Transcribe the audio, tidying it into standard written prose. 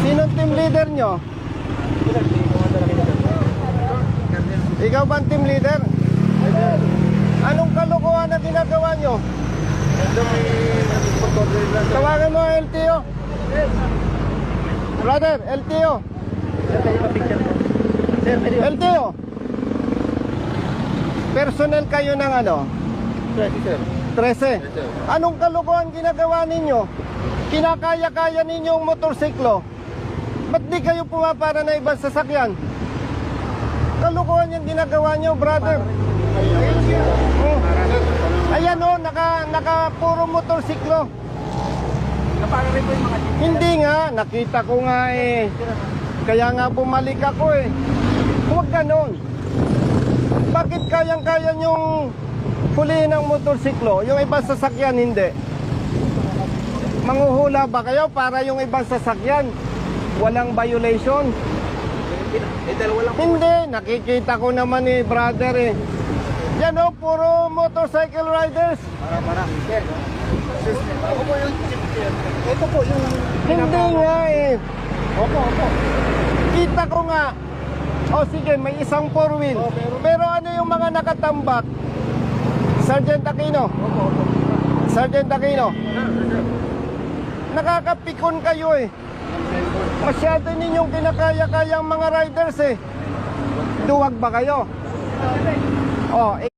Sinong team leader nyo? Ikaw ba ang team leader? Anong kalokohan na ginagawa nyo? Tawagan mo ang LTO. Brother, LTO. LTO. Personnel kayo ng ano? 13. Anong kalokohan ginagawa ninyo? Kinakaya-kaya ninyong motorsiklo. Ba't di kayo pumapara na ibang sasakyan? Kalokohan yung ginagawa nyo, brother. Oh. Ayan o, naka puro motorsiklo. Hindi nga, nakita ko nga eh. Kaya nga bumalik ako eh. Huwag ganon. Bakit kayang-kaya nyong hulihin ng motorsiklo? Yung ibang sasakyan hindi. Manghuhula ba kayo para yung ibang sasakyan walang violation? Hindi, nakikita ko naman eh, brother eh. Yan o, puro motorcycle riders. Ito po yung... Hindi nga eh. Opo. Kita ko nga. O sige, may isang four wheel. Pero ano yung mga nakatambak? Sergeant Aquino. Sergeant Aquino. Nakakapikon kayo eh. Masyado ninyong kinakaya-kaya ang mga riders eh. Duwag ba kayo? Oh,